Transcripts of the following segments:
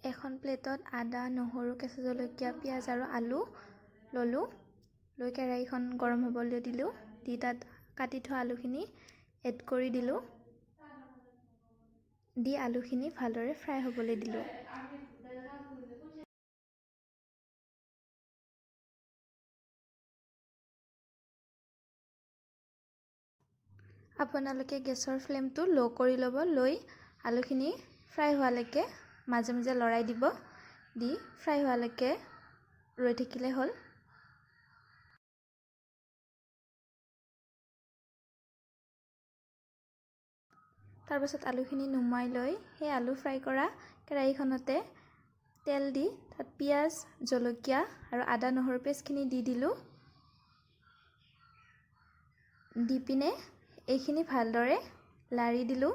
এখন প্লেটত আদা, নহৰু, কেঁচা জলকীয়া, পিঁয়াজ আৰু আলু ল'লোঁ। লৈ কেৰাহীখন গৰম হ'বলৈ দিলোঁ। দি তাত কাটি থোৱা আলুখিনি এড কৰি দিলোঁ। দি আলুখিনি ভালদৰে ফ্ৰাই হ'বলৈ দিলোঁ। আপোনালোকে গেছৰ ফ্লেমটো ল' কৰি ল'ব। লৈ আলুখিনি ফ্ৰাই হোৱালৈকে মাজে মাজে লৰাই দিব। দি ফ্ৰাই হোৱালৈকে ৰৈ থাকিলে হ'ল। তাৰপাছত আলুখিনি নুমাই লৈ সেই আলু ফ্ৰাই কৰা কেৰাহীখনতে তেল দি তাত পিঁয়াজ, জলকীয়া আৰু আদা নহৰু পেষ্টখিনি দি দিলোঁ। দি পিনে এইখিনি ভালদৰে লাৰি দিলোঁ।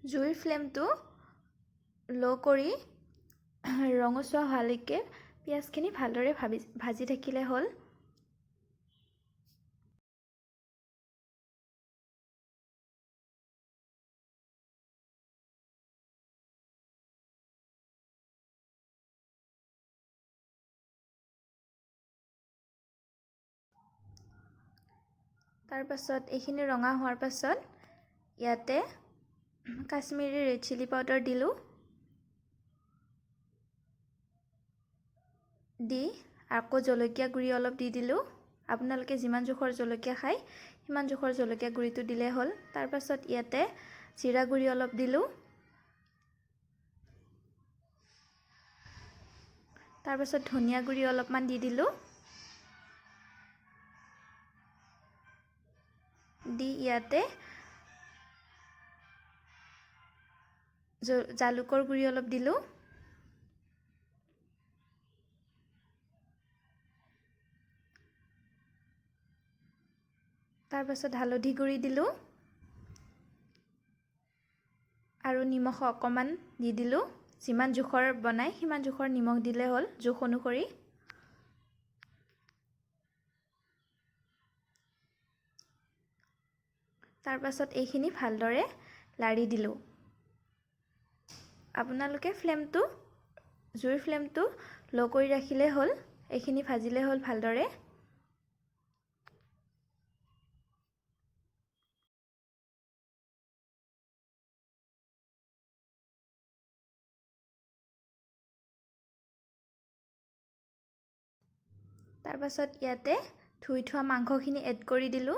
জুইৰ ফ্লেমটো ল' কৰি ৰঙচুৱা হোৱালৈকে পিঁয়াজখিনি ভালদৰে ভাজি থাকিলে হ'ল। তাৰপাছত এইখিনি ৰঙা হোৱাৰ পাছত ইয়াতে কাশ্মীৰী ৰেড চিলি পাউডাৰ দিলোঁ। দি আকৌ জলকীয়া গুড়ি অলপ দি দিলোঁ। আপোনালোকে যিমান জোখৰ জলকীয়া খায় সিমান জোখৰ জলকীয়া গুড়িটো দিলেই হ'ল। তাৰপাছত ইয়াতে জিৰা গুড়ি অলপ দিলোঁ। তাৰপাছত ধনিয়া গুড়ি অলপমান দি দিলোঁ। দি ইয়াতে জালুকৰ গুড়ি অলপ দিলোঁ। তাৰপাছত হালধি গুড়ি দিলোঁ আৰু নিমখ অকণমান দি দিলোঁ। যিমান জোখৰ বনায় সিমান জোখৰ নিমখ দিলে হ'ল জোখ অনুসৰি। তাৰপাছত এইখিনি ভালদৰে লাৰি দিলোঁ। আপোনালোকে জুইৰ ফ্লেমটো ল' কৰি ৰাখিলেই হ'ল। এইখিনি ভাজিলে হ'ল ভালদৰে। তাৰপাছত ইয়াতে ধুই থোৱা মাংসখিনি এড কৰি দিলোঁ।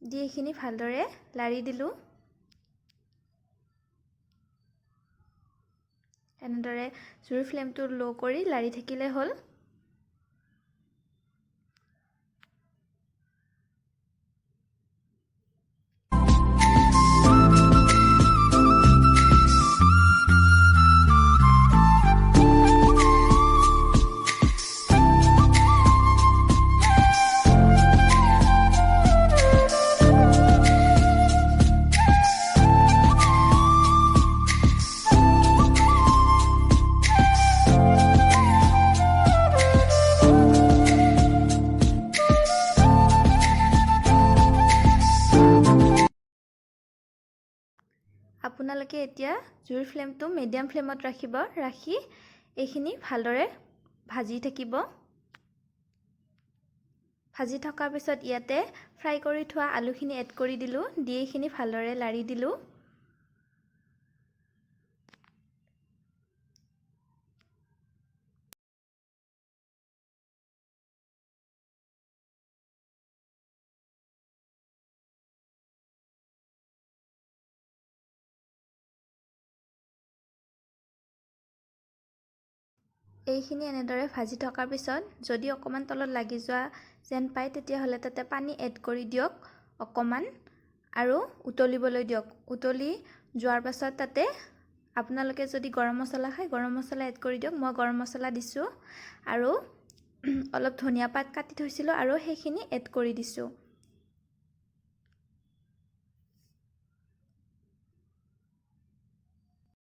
দি এইখিনি ভালদৰে লাৰি দিলোঁ। এনেদৰে জুইৰ ফ্লেমটো ল' কৰি লাৰি থাকিলে হ'ল। আপোনালোকে এতিয়া জুইৰ ফ্লেমটো মিডিয়াম ফ্লেমত ৰাখিব। ৰাখি এইখিনি ভালদৰে ভাজি থাকিব। ভাজি থকাৰ পিছত ইয়াতে ফ্ৰাই কৰি থোৱা আলুখিনি এড কৰি দিলোঁ। দি এইখিনি ভালদৰে লাৰি দিলোঁ। এইখিনি এনেদৰে ভাজি থকাৰ পিছত যদি অকণমান তলত লাগি যোৱা যেন পায় তেতিয়াহ'লে তাতে পানী এড কৰি দিয়ক অকণমান আৰু উতলিবলৈ দিয়ক। উতলি যোৱাৰ পাছত তাতে আপোনালোকে যদি গৰম মছলা খায় গৰম মছলা এড কৰি দিয়ক। মই গৰম মছলা দিছোঁ আৰু অলপ ধনিয়া পাত কাটি থৈছিলোঁ আৰু সেইখিনি এড কৰি দিছোঁ।